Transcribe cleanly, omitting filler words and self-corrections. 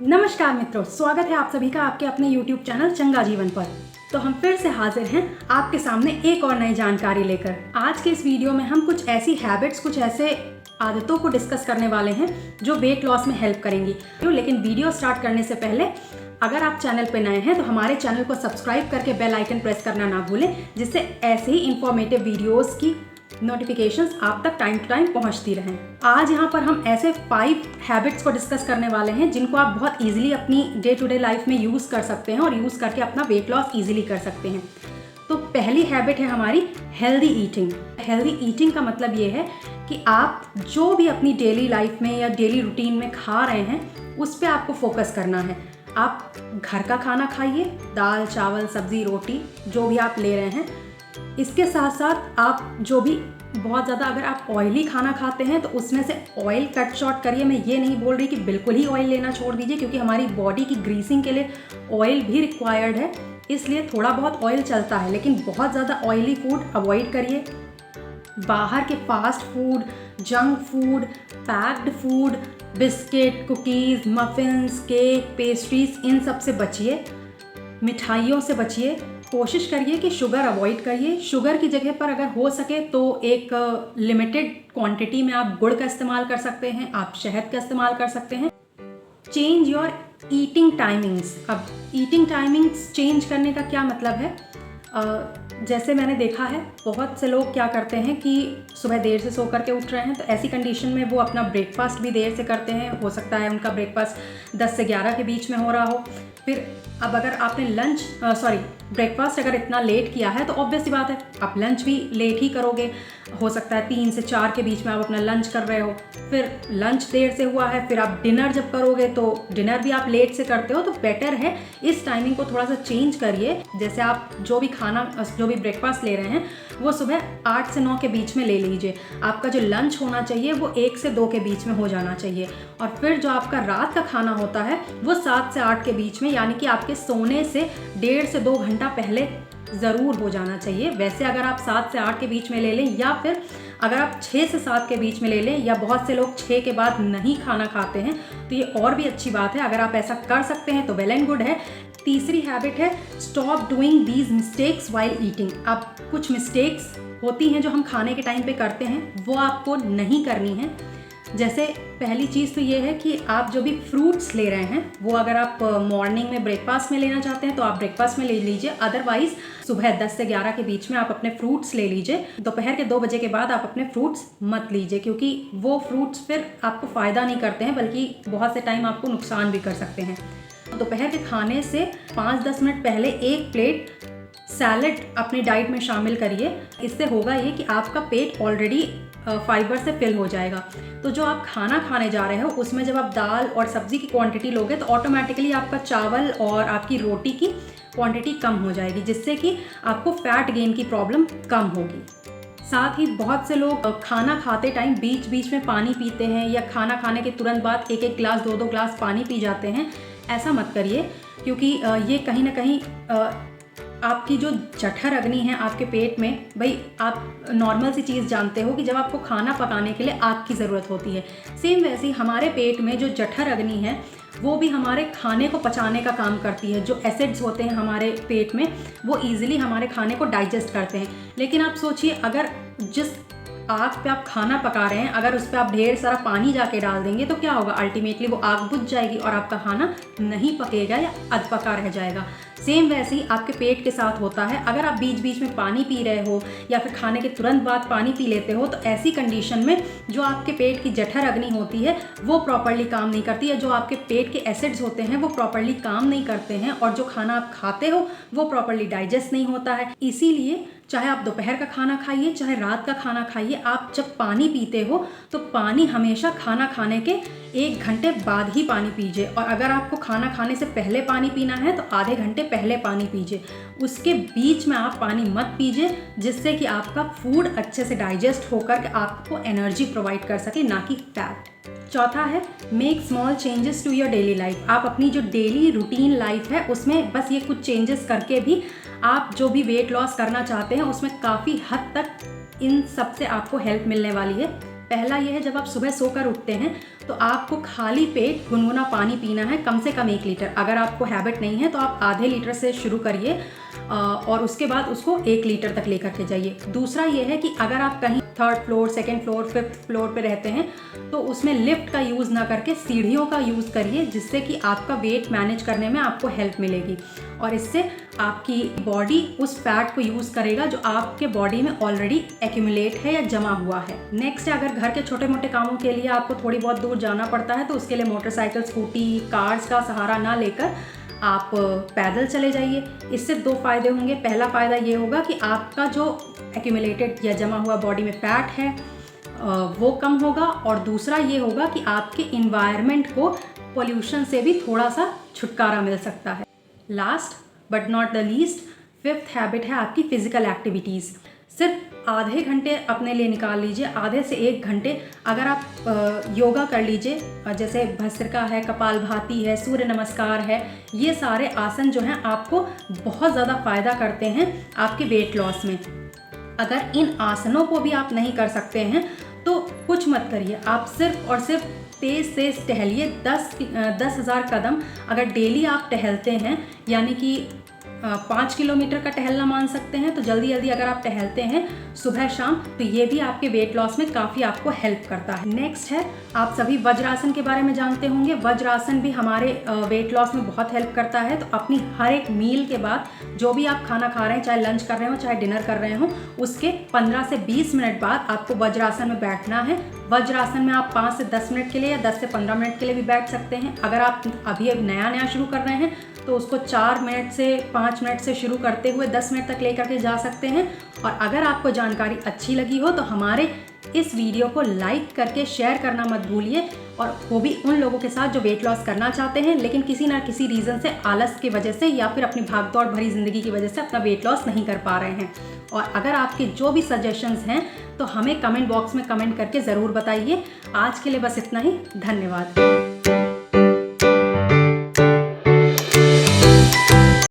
नमस्कार मित्रों, स्वागत है आप सभी का आपके अपने YouTube चैनल चंगा जीवन पर। तो हम फिर से हाजिर हैं आपके सामने एक और नई जानकारी लेकर। आज के इस वीडियो में हम कुछ ऐसी हैबिट्स, कुछ ऐसे आदतों को डिस्कस करने वाले हैं जो वेट लॉस में हेल्प करेंगी। लेकिन वीडियो स्टार्ट करने से पहले अगर आप चैनल पर नए हैं तो हमारे चैनल को सब्सक्राइब करके बेल आइकन प्रेस करना ना भूलें, जिससे ऐसे ही इंफॉर्मेटिव वीडियोज़ की नोटिफिकेशंस आप तक टाइम टू टाइम पहुंचती रहें। आज यहाँ पर हम ऐसे 5 हैबिट्स को डिस्कस करने वाले हैं जिनको आप बहुत इजीली अपनी डे टू डे लाइफ में यूज़ कर सकते हैं और यूज़ करके अपना वेट लॉस इजीली कर सकते हैं। तो पहली हैबिट है हमारी हेल्दी ईटिंग। हेल्दी ईटिंग का मतलब ये है कि आप जो भी अपनी डेली लाइफ में या डेली रूटीन में खा रहे हैं उस पर आपको फोकस करना है। आप घर का खाना खाइए, दाल चावल सब्जी रोटी जो भी आप ले रहे हैं। इसके साथ साथ आप जो भी बहुत ज़्यादा अगर आप ऑयली खाना खाते हैं तो उसमें से ऑयल कट शॉर्ट करिए। मैं ये नहीं बोल रही कि बिल्कुल ही ऑयल लेना छोड़ दीजिए, क्योंकि हमारी बॉडी की ग्रीसिंग के लिए ऑयल भी रिक्वायर्ड है, इसलिए थोड़ा बहुत ऑयल चलता है, लेकिन बहुत ज़्यादा ऑयली फूड अवॉइड करिए। बाहर के fast food, junk food, packed food, biscuit, cookies, muffins, cake, pastries, इन सब से बचिए। मिठाइयों से बचिए। कोशिश करिए कि शुगर अवॉइड करिए। शुगर की जगह पर अगर हो सके तो एक लिमिटेड क्वांटिटी में आप गुड़ का इस्तेमाल कर सकते हैं, आप शहद का इस्तेमाल कर सकते हैं। Change your eating timings. अब ईटिंग टाइमिंग्स चेंज करने का क्या मतलब है? जैसे मैंने देखा है बहुत से लोग क्या करते हैं कि सुबह देर से सो करके उठ रहे हैं, तो ऐसी कंडीशन में वो अपना ब्रेकफास्ट भी देर से करते हैं। हो सकता है उनका ब्रेकफास्ट 10 से 11 के बीच में हो रहा हो। फिर अब अगर आपने ब्रेकफास्ट अगर इतना लेट किया है तो ऑब्वियस सी बात है आप लंच भी लेट ही करोगे। हो सकता है 3 से 4 के बीच में आप अपना लंच कर रहे हो, फिर लंच देर से हुआ है, फिर आप डिनर जब करोगे तो डिनर भी आप लेट से करते हो। तो बेटर है इस टाइमिंग को थोड़ा सा चेंज करिए। जैसे आप जो भी ब्रेकफास्ट ले रहे हैं वो सुबह 8 से 9 के बीच में ले लीजिए। आपका जो लंच होना चाहिए वो 1 से 2 के बीच में हो जाना चाहिए, और फिर जो आपका रात का खाना होता है वो 7 से 8 के बीच में, यानी कि आपके सोने से 1.5 से 2 घंटा पहले ज़रूर हो जाना चाहिए। वैसे अगर आप 7 से 8 के बीच में ले लें, या फिर अगर आप 6 से 7 के बीच में ले लें, या बहुत से लोग 6 के बाद नहीं खाना खाते हैं तो ये और भी अच्छी बात है। अगर आप ऐसा कर सकते हैं तो वेल एंड गुड है। तीसरी हैबिट है stop doing these mistakes while eating. अब कुछ मिस्टेक्स होती हैं जो हम खाने के टाइम पे करते हैं, वो आपको नहीं करनी है। जैसे पहली चीज़ तो ये है कि आप जो भी फ्रूट्स ले रहे हैं वो अगर आप मॉर्निंग में ब्रेकफास्ट में लेना चाहते हैं तो आप ब्रेकफास्ट में ले लीजिए। अदरवाइज़ सुबह 10 से 11 के बीच में आप अपने फ्रूट्स ले लीजिए। दोपहर के 2 बजे के बाद आप अपने फ्रूट्स मत लीजिए, क्योंकि वो फ्रूट्स फिर आपको फ़ायदा नहीं करते हैं, बल्कि बहुत से टाइम आपको नुकसान भी कर सकते हैं। दोपहर के खाने से 5-10 मिनट पहले 1 प्लेट सैलड अपनी डाइट में शामिल करिए। इससे होगा ये कि आपका पेट ऑलरेडी फाइबर से फिल हो जाएगा। तो जो आप खाना खाने जा रहे हो उसमें जब आप दाल और सब्ज़ी की क्वांटिटी लोगे तो ऑटोमेटिकली आपका चावल और आपकी रोटी की क्वांटिटी कम हो जाएगी, जिससे कि आपको फैट गेन की प्रॉब्लम कम होगी। साथ ही बहुत से लोग खाना खाते टाइम बीच बीच में पानी पीते हैं, या खाना खाने के तुरंत बाद 1-1 गिलास 2-2 गिलास पानी पी जाते हैं। ऐसा मत करिए, क्योंकि ये कहीं ना कहीं आपकी जो जठर अग्नि है आपके पेट में, भाई आप नॉर्मल सी चीज़ जानते हो कि जब आपको खाना पकाने के लिए आग की ज़रूरत होती है, सेम वैसे ही हमारे पेट में जो जठर अग्नि है वो भी हमारे खाने को पचाने का काम करती है। जो एसिड्स होते हैं हमारे पेट में वो ईजिली हमारे खाने को डाइजेस्ट करते हैं। लेकिन आप सोचिए, अगर जिस आग पे आप खाना पका रहे हैं अगर उस पर आप ढेर सारा पानी जाके डाल देंगे तो क्या होगा? अल्टीमेटली वो आग बुझ जाएगी और आपका खाना नहीं पकेगा या अधपका रह जाएगा। सेम वैसे ही आपके पेट के साथ होता है। अगर आप बीच बीच में पानी पी रहे हो या फिर खाने के तुरंत बाद पानी पी लेते हो तो ऐसी कंडीशन में जो आपके पेट की जठर अग्नि होती है वो प्रॉपर्ली काम नहीं करती है। जो आपके पेट के एसिड्स होते हैं वो प्रॉपर्ली काम नहीं करते हैं, और जो खाना आप खाते हो वो प्रॉपर्ली डाइजेस्ट नहीं होता है। इसीलिए चाहे आप दोपहर का खाना खाइए चाहे रात का खाना खाइए, आप जब पानी पीते हो तो पानी हमेशा खाना खाने के 1 घंटे बाद ही पानी पीजिए। और अगर आपको खाना खाने से पहले पानी पीना है तो आधे घंटे पहले पानी पीजिए। उसके बीच में आप पानी मत पीजिए, जिससे कि आपका फूड अच्छे से डाइजेस्ट होकर आपको एनर्जी प्रोवाइड कर सके, ना कि फैट। चौथा है make small changes to your daily life. आप अपनी जो डेली रूटीन लाइफ है उसमें बस ये कुछ चेंजेस करके भी आप जो भी वेट लॉस करना चाहते हैं उसमें काफ़ी हद तक इन सब से आपको हेल्प मिलने वाली है। पहला ये है, जब आप सुबह सोकर उठते हैं तो आपको खाली पेट गुनगुना पानी पीना है, कम से कम 1 लीटर। अगर आपको हैबिट नहीं है तो आप आधे लीटर से शुरू करिए और उसके बाद उसको 1 लीटर तक लेकर के जाइए। दूसरा ये है कि अगर आप कहीं 3rd floor, 2nd floor, 5th floor पे रहते हैं तो उसमें लिफ्ट का यूज़ ना करके सीढ़ियों का यूज़ करिए, जिससे कि आपका वेट मैनेज करने में आपको हेल्प मिलेगी और इससे आपकी बॉडी उस फैट को यूज़ करेगा जो आपके बॉडी में ऑलरेडी एक्यूमुलेट है या जमा हुआ है। नेक्स्ट है, अगर घर के छोटे मोटे कामों के लिए आपको थोड़ी बहुत दूर जाना पड़ता है तो उसके लिए मोटरसाइकिल, स्कूटी, कार्स का सहारा ना लेकर आप पैदल चले जाइए। इससे 2 फ़ायदे होंगे। पहला फ़ायदा ये होगा कि आपका जो एक्यूमुलेटेड या जमा हुआ बॉडी में फैट है वो कम होगा और दूसरा ये होगा कि आपके इन्वायरमेंट को पोल्यूशन से भी थोड़ा सा छुटकारा मिल सकता है। Last but not the least, 5th habit है आपकी फ़िज़िकल एक्टिविटीज़। सिर्फ आधे घंटे अपने लिए निकाल लीजिए, आधे से 1 घंटे अगर आप योगा कर लीजिए, जैसे भस्त्रिका है, कपालभाति है, सूर्य नमस्कार है, ये सारे आसन जो हैं आपको बहुत ज़्यादा फ़ायदा करते हैं आपके वेट लॉस में। अगर इन आसनों को भी आप नहीं कर सकते हैं तो कुछ मत करिए, आप सिर्फ और सिर्फ तेज़ से टहलिए। 10,000 कदम अगर डेली आप टहलते हैं, यानी कि 5 किलोमीटर का टहलना मान सकते हैं, तो जल्दी जल्दी अगर आप टहलते हैं सुबह शाम तो ये भी आपके वेट लॉस में काफ़ी आपको हेल्प करता है। नेक्स्ट है, आप सभी वज्रासन के बारे में जानते होंगे। वज्रासन भी हमारे वेट लॉस में बहुत हेल्प करता है। तो अपनी हर एक मील के बाद जो भी आप खाना खा रहे हैं, चाहे लंच कर रहे हो चाहे डिनर कर रहे हो, उसके 15 से 20 मिनट बाद आपको वज्रासन में बैठना है। वज्रासन में आप 5 से 10 मिनट के लिए या 10 से 15 मिनट के लिए भी बैठ सकते हैं। अगर आप अभी नया शुरू कर रहे हैं तो उसको 4 मिनट से 5 मिनट से शुरू करते हुए 10 मिनट तक लेकर के जा सकते हैं। और अगर आपको जानकारी अच्छी लगी हो तो हमारे इस वीडियो को लाइक करके शेयर करना मत भूलिए, और वो भी उन लोगों के साथ जो वेट लॉस करना चाहते हैं लेकिन किसी ना किसी रीज़न से, आलस की वजह से या फिर अपनी भागदौड़ भरी ज़िंदगी की वजह से अपना वेट लॉस नहीं कर पा रहे हैं। और अगर आपके जो भी सजेशंस हैं तो हमें कमेंट बॉक्स में कमेंट करके ज़रूर बताइए। आज के लिए बस इतना ही। धन्यवाद।